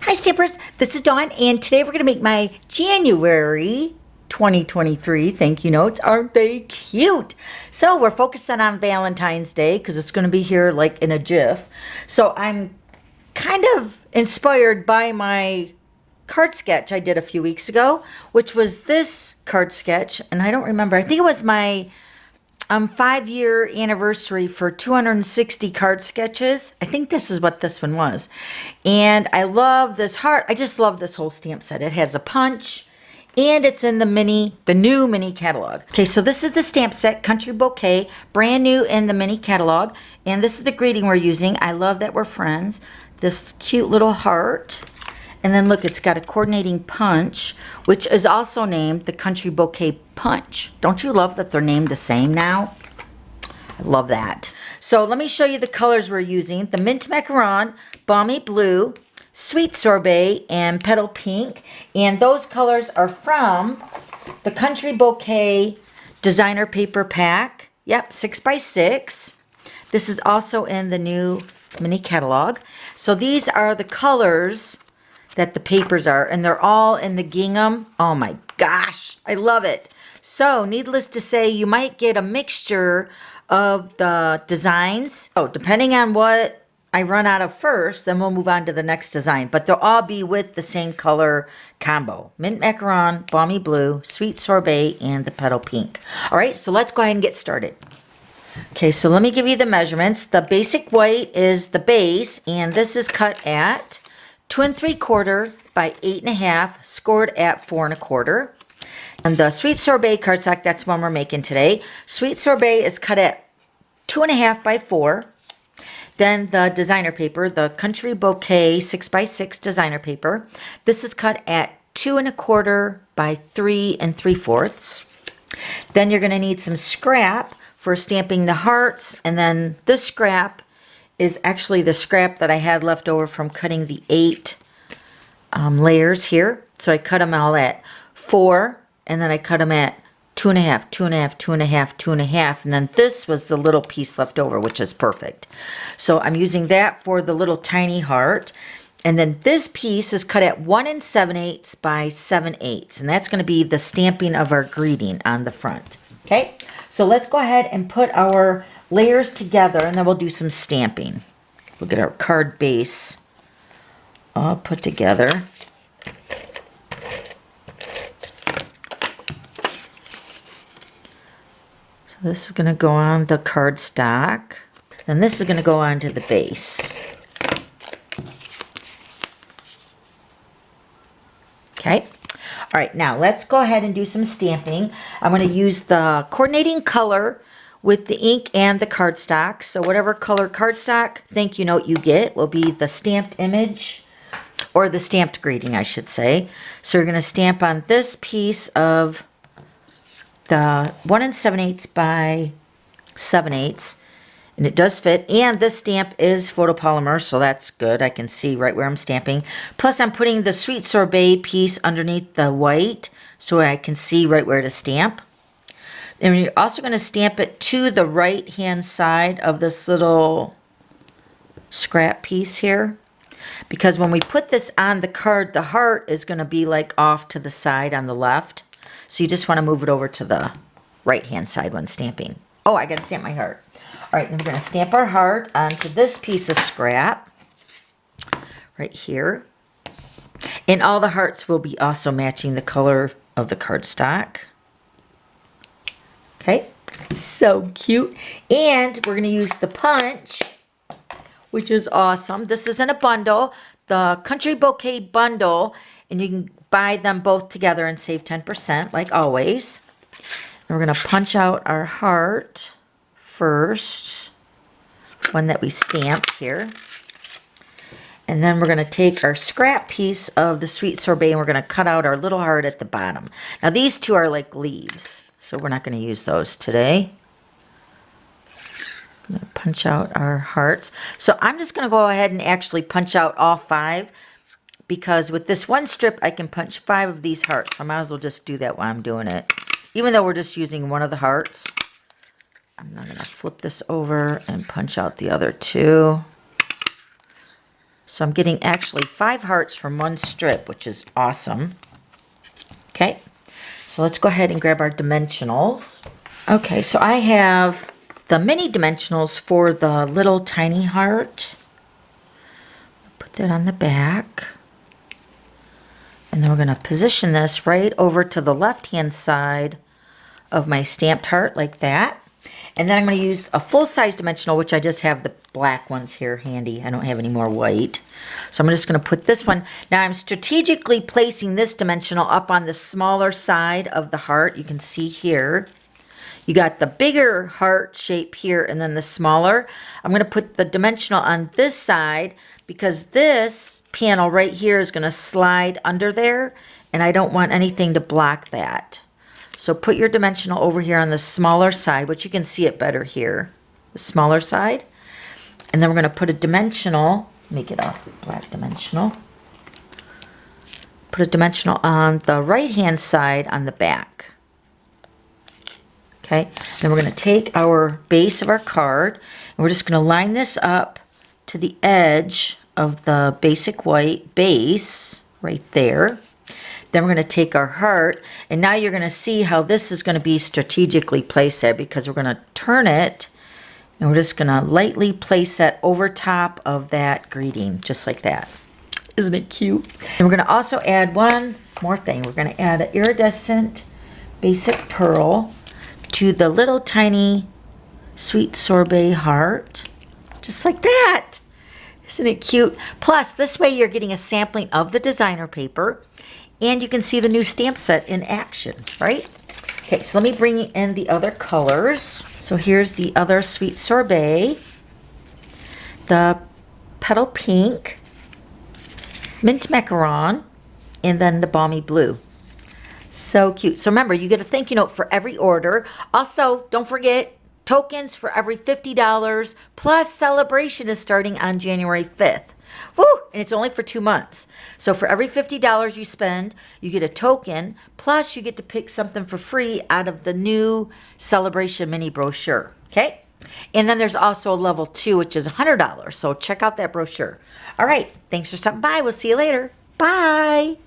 Hi Stampers, this is Dawn, and today we're going to make my January 2023 thank you notes. Aren't they cute? So we're focusing on Valentine's Day because it's going to be here like in a jiff. So I'm kind of inspired by my card sketch I did a few weeks ago, which was this card sketch, and I don't remember. I think it was my 5-year anniversary for 260 card sketches. I think this is what this one was. And I love this heart. I just love this whole stamp set. It has a punch and it's in the new mini catalog. Okay, so this is the stamp set, Country Bouquet, brand new in the mini catalog. And this is the greeting we're using. I love that we're friends. This cute little heart. And then look, it's got a coordinating punch, which is also named the Country Bouquet Punch. Don't you love that they're named the same now? I love that. So let me show you the colors we're using. The Mint Macaron, Balmy Blue, Sweet Sorbet, and Petal Pink. And those colors are from the Country Bouquet Designer Paper Pack. Yep, 6x6. This is also in the new mini catalog. So these are the colors that the papers are, and they're all in the gingham. Oh my gosh, I love it. So needless to say, you might get a mixture of the designs. Oh, depending on what I run out of first, then we'll move on to the next design, but they'll all be with the same color combo. Mint Macaron, Balmy Blue, Sweet Sorbet, and the Petal Pink. All right, so let's go ahead and get started. Okay, so let me give you the measurements. The basic white is the base, and this is cut at 2 3/4 by 8 1/2, scored at 4 1/4. And the Sweet Sorbet cardstock, that's one we're making today. Sweet Sorbet is cut at 2 1/2 by 4. Then the designer paper, the Country Bouquet 6x6 designer paper. This is cut at 2 1/4 by 3 3/4. Then you're going to need some scrap for stamping the hearts, and then this scrap is actually the scrap that I had left over from cutting the 8 layers here. So I cut them all at 4, and then I cut them at 2 1/2, 2 1/2, 2 1/2, 2 1/2, and then this was the little piece left over, which is perfect. So I'm using that for the little tiny heart. And then this piece is cut at 1 7/8 by 7/8, and that's going to be the stamping of our greeting on the front. Okay, so let's go ahead and put our layers together, and then we'll do some stamping. Look at our card base all put together. So this is going to go on the cardstock. Then this is going to go onto the base. Okay. All right, now let's go ahead and do some stamping. I'm going to use the coordinating color with the ink and the cardstock. So whatever color cardstock thank you note you get will be the stamped image, or the stamped greeting, I should say. So you're going to stamp on this piece of the 1 7/8 by 7/8, and it does fit. And this stamp is photopolymer, so that's good. I can see right where I'm stamping. Plus I'm putting the Sweet Sorbet piece underneath the white so I can see right where to stamp. And you're also going to stamp it to the right hand side of this little scrap piece here, because when we put this on the card, the heart is going to be like off to the side on the left. So you just want to move it over to the right hand side when stamping. Oh, I got to stamp my heart. All right, then we're going to stamp our heart onto this piece of scrap right here. And all the hearts will be also matching the color of the cardstock. Okay, so cute. And we're going to use the punch, which is awesome. This is in a bundle, the Country Bouquet Bundle, and you can buy them both together and save 10%, like always. And we're going to punch out our heart first, one that we stamped here. And then we're going to take our scrap piece of the Sweet Sorbet, and we're going to cut out our little heart at the bottom. Now these two are like leaves, so we're not going to use those today. I'm going to punch out our hearts. So I'm just going to go ahead and actually punch out all 5, because with this one strip I can punch 5 of these hearts. So I might as well just do that while I'm doing it. Even though we're just using one of the hearts, I'm now going to flip this over and punch out the other 2. So I'm getting actually 5 hearts from one strip, which is awesome. Okay, so let's go ahead and grab our dimensionals. Okay, so I have the mini dimensionals for the little tiny heart. Put that on the back. And then we're going to position this right over to the left-hand side of my stamped heart like that. And then I'm going to use a full-size dimensional, which I just have the black ones here handy. I don't have any more white. So I'm just going to put this one. Now I'm strategically placing this dimensional up on the smaller side of the heart. You can see here. You got the bigger heart shape here and then the smaller. I'm going to put the dimensional on this side because this panel right here is going to slide under there and I don't want anything to block that. So put your dimensional over here on the smaller side, which you can see it better here, the smaller side. And then we're going to put a dimensional, make it a black dimensional. Put a dimensional on the right-hand side on the back. Okay, then we're going to take our base of our card and we're just going to line this up to the edge of the basic white base right there. Then we're going to take our heart, and now you're going to see how this is going to be strategically placed there because we're going to turn it, and we're just going to lightly place that over top of that greeting, just like that. Isn't it cute? And we're going to also add one more thing. We're going to add an iridescent basic pearl to the little tiny sweet sorbet heart, just like that. Isn't it cute? Plus, this way you're getting a sampling of the designer paper, and you can see the new stamp set in action, right? Okay, so let me bring in the other colors. So here's the other sweet sorbet, the petal pink, mint macaron, and then the balmy blue. So cute. So remember, you get a thank you note for every order. Also, don't forget, tokens for every $50, plus Sale-a-Bration is starting on January 5th. Woo! And it's only for 2 months. So for every $50 you spend, you get a token, plus you get to pick something for free out of the new Sale-a-Bration mini brochure. Okay? And then there's also a level 2, which is $100. So check out that brochure. All right. Thanks for stopping by. We'll see you later. Bye.